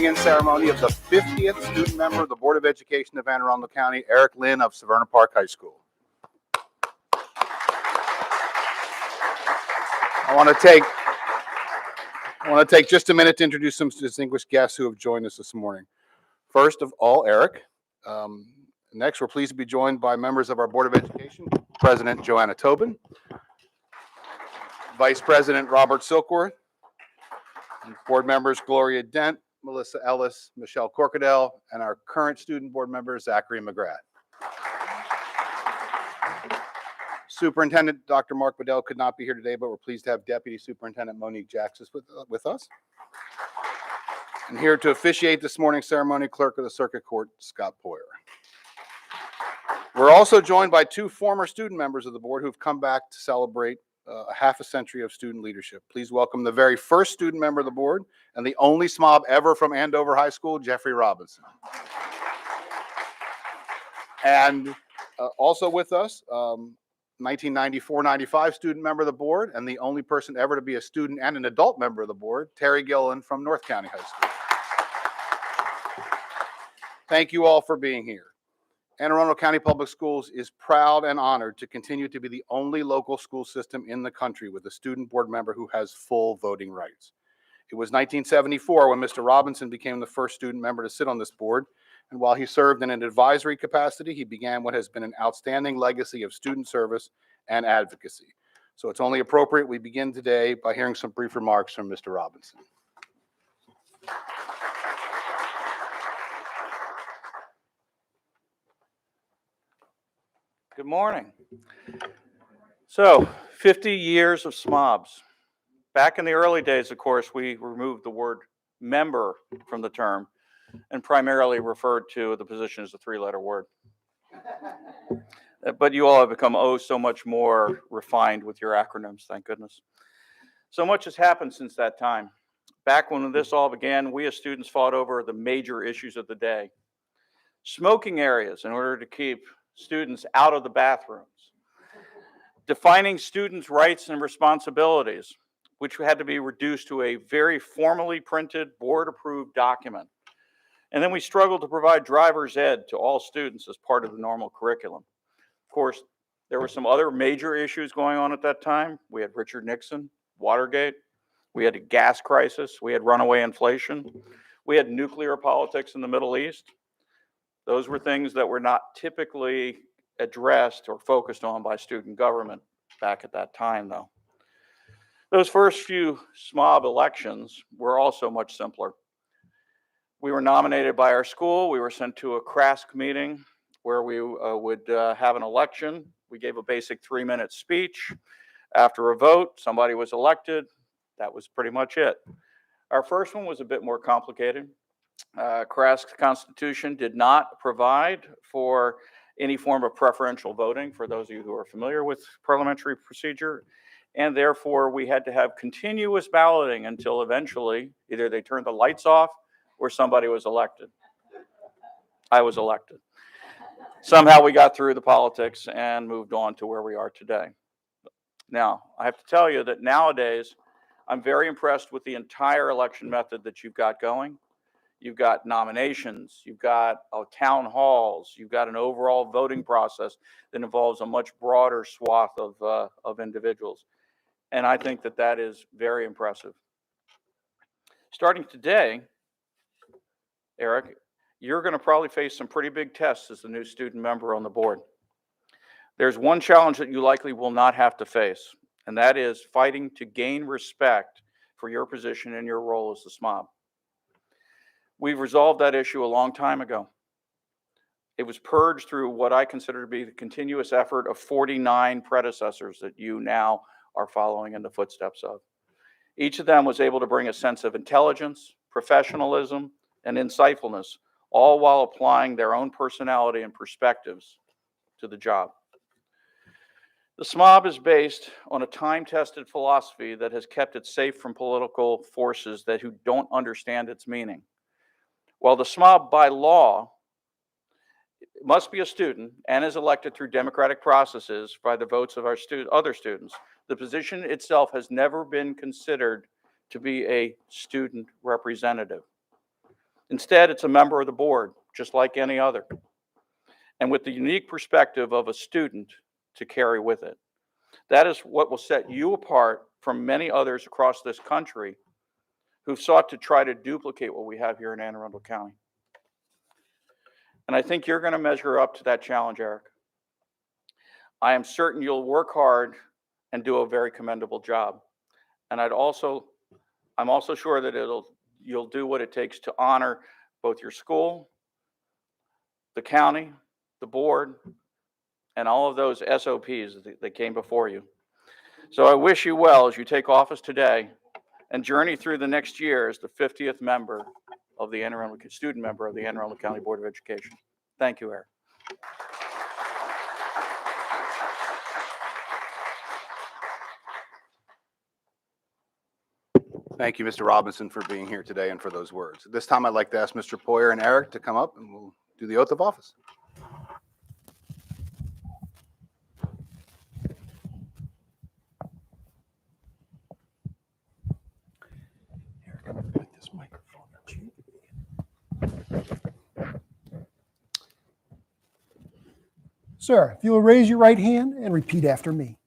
swearing-in ceremony of the 50th student member of the Board of Education of Anne Arundel County, Eric Lynn of Severna Park High School. I want to take just a minute to introduce some distinguished guests who have joined us this morning. First of all, Eric. Next, we're pleased to be joined by members of our Board of Education, President Joanna Tobin, Vice President Robert Silkworth, and board members Gloria Dent, Melissa Ellis, Michelle Corkadell, and our current student board member, Zachary McGrath. Superintendent Dr. Mark Bedell could not be here today, but we're pleased to have Deputy Superintendent Monique Jackson with us. And here to officiate this morning's ceremony, Clerk of the Circuit Court, Scott Poyer. We're also joined by two former student members of the board who've come back to celebrate a half a century of student leadership. Please welcome the very first student member of the board and the only SMOB ever from Andover High School, Jeffrey Robinson. And also with us, 1994-95 student member of the board and the only person ever to be a student and an adult member of the board, Terry Gillen from North County High School. Thank you all for being here. Anne Arundel County Public Schools is proud and honored to continue to be the only local school system in the country with a student board member who has full voting rights. It was 1974 when Mr. Robinson became the first student member to sit on this board, and while he served in an advisory capacity, he began what has been an outstanding legacy of student service and advocacy. So it's only appropriate we begin today by hearing some brief remarks from Mr. Robinson. Good morning. So, 50 years of SMOBs. Back in the early days, of course, we removed the word member from the term and primarily referred to the position as a three-letter word. But you all have become so much more refined with your acronyms, thank goodness. So much has happened since that time. Back when this all began, we as students fought over the major issues of the day. Smoking areas in order to keep students out of the bathrooms. Defining students' rights and responsibilities, which had to be reduced to a very formally printed, board-approved document. And then we struggled to provide driver's ed to all students as part of the normal curriculum. Of course, there were some other major issues going on at that time. We had Richard Nixon, Watergate. We had a gas crisis. We had runaway inflation. We had nuclear politics in the Middle East. Those were things that were not typically addressed or focused on by student government back at that time, though. Those first few SMOB elections were also much simpler. We were nominated by our school. We were sent to a CRASC meeting where we would have an election. We gave a basic 3-minute speech. After a vote, somebody was elected. That was pretty much it. Our first one was a bit more complicated. CRASC's constitution did not provide for any form of preferential voting, for those of you who are familiar with parliamentary procedure, and therefore we had to have continuous balloting until eventually either they turned the lights off or somebody was elected. I was elected. Somehow we got through the politics and moved on to where we are today. Now, I have to tell you that nowadays, I'm very impressed with the entire election method that you've got going. You've got nominations, you've got town halls, you've got an overall voting process that involves a much broader swath of individuals. And I think that that is very impressive. Starting today, Eric, you're going to probably face some pretty big tests as the new student member on the board. There's one challenge that you likely will not have to face, and that is fighting to gain respect for your position and your role as the SMOB. We've resolved that issue a long time ago. It was purged through what I consider to be the continuous effort of 49 predecessors that you now are following in the footsteps of. Each of them was able to bring a sense of intelligence, professionalism, and insightfulness, all while applying their own personality and perspectives to the job. The SMOB is based on a time-tested philosophy that has kept it safe from political forces who don't understand its meaning. While the SMOB by law must be a student and is elected through democratic processes by the votes of our other students, the position itself has never been considered to be a student representative. Instead, it's a member of the board, just like any other, and with the unique perspective of a student to carry with it. That is what will set you apart from many others across this country who've sought to try to duplicate what we have here in Anne Arundel County. And I think you're going to measure up to that challenge, Eric. I am certain you'll work hard and do a very commendable job. And I'm also sure that you'll do what it takes to honor both your school, the county, the board, and all of those SOPs that came before you. So I wish you well as you take office today and journey through the next year as the 50th member of the student member of the Anne Arundel County Board of Education. Thank you, Eric. Thank you, Mr. Robinson, for being here today and for those words. At this time, I'd like to ask Mr. Poyer and Eric to come up and we'll do the oath of office. Eric, I'm going to put this microphone up. Sir, if you will raise your right hand and repeat after me.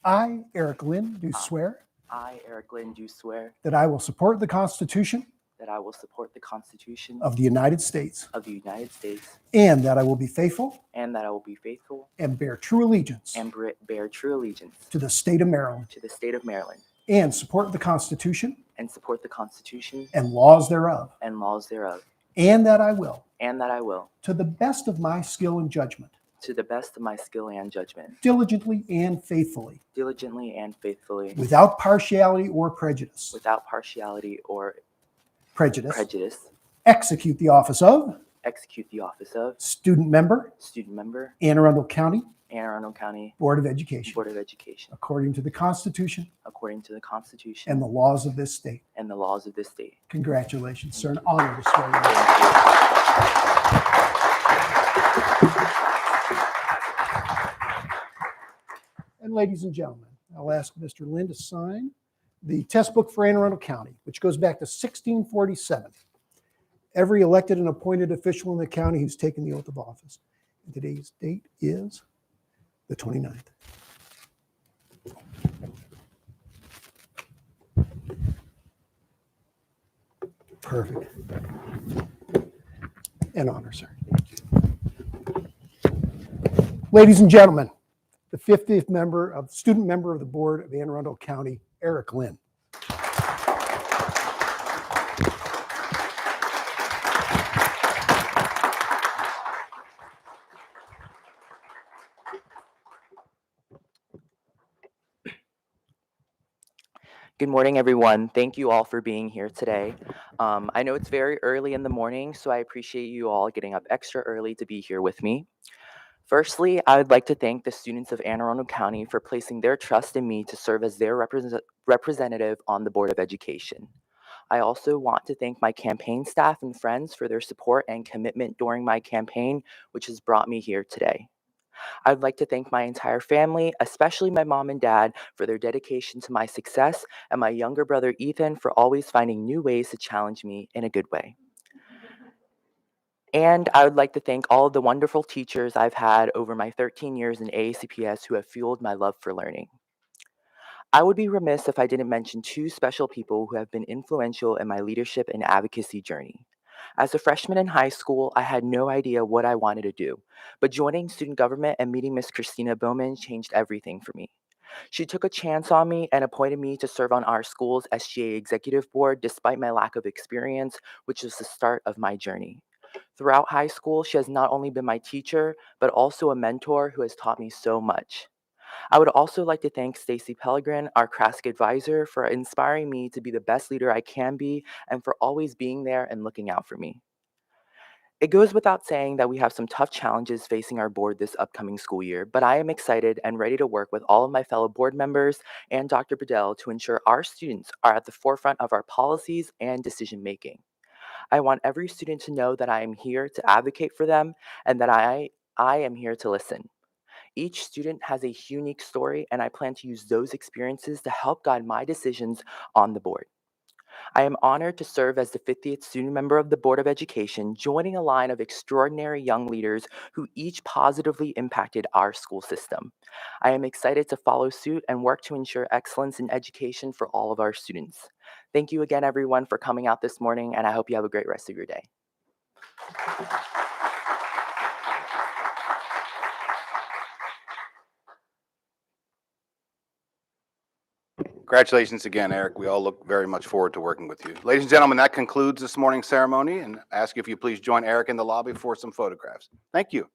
I, Eric Lynn, do swear I, Eric Lynn, do swear that I will support the Constitution that I will support the Constitution of the United States of the United States and that I will be faithful and that I will be faithful and bear true allegiance and bear true allegiance to the state of Maryland to the state of Maryland and support the Constitution and support the Constitution and laws thereof, and laws thereof, and that I will, and that I will, to the best of my skill and judgment, to the best of my skill and judgment, diligently and faithfully, diligently and faithfully, without partiality or prejudice, without partiality or prejudice, execute the office of the office of student member, student member, Anne Arundel County Anne Arundel County Board of Education, Board of Education, according to the Constitution according to the Constitution and the laws of this state. and the laws of this state. Congratulations, sir. An honor to swear you in. Thank you. And ladies and gentlemen, I'll ask Mr. Lynn to sign the test book for Anne Arundel County, which goes back to 1647. Every elected and appointed official in the county who's taken the oath of office. And today's date is the 29th. Perfect. An honor, sir. Ladies and gentlemen, the 50th student member of the board of Anne Arundel County, Eric Lynn. Good morning, everyone. Thank you all for being here today. I know it's very early in the morning, so I appreciate you all getting up extra early to be here with me. Firstly, I would like to thank the students of Anne Arundel County for placing their trust in me to serve as their representative on the Board of Education. I also want to thank my campaign staff and friends for their support and commitment during my campaign, which has brought me here today. I'd like to thank my entire family, especially my mom and dad, for their dedication to my success, and my younger brother Ethan for always finding new ways to challenge me in a good way. And I would like to thank all of the wonderful teachers I've had over my 13 years in AACPS who have fueled my love for learning. I would be remiss if I didn't mention two special people who have been influential in my leadership and advocacy journey. As a freshman in high school, I had no idea what I wanted to do, but joining student government and meeting Miss Christina Bowman changed everything for me. She took a chance on me and appointed me to serve on our school's SGA executive board despite my lack of experience, which was the start of my journey. Throughout high school, she has not only been my teacher, but also a mentor who has taught me so much. I would also like to thank Stacy Pellegrin, our CRASC advisor, for inspiring me to be the best leader I can be and for always being there and looking out for me. It goes without saying that we have some tough challenges facing our board this upcoming school year, but I am excited and ready to work with all of my fellow board members and Dr. Bedell to ensure our students are at the forefront of our policies and decision making. I want every student to know that I am here to advocate for them and that I am here to listen. Each student has a unique story, and I plan to use those experiences to help guide my decisions on the board. I am honored to serve as the 50th student member of the Board of Education, joining a line of extraordinary young leaders who each positively impacted our school system. I am excited to follow suit and work to ensure excellence in education for all of our students. Thank you again, everyone, for coming out this morning, and I hope you have a great rest of your day. Congratulations again, Eric. We all look very much forward to working with you. Ladies and gentlemen, that concludes this morning's ceremony, and I ask you if you please join Eric in the lobby for some photographs. Thank you.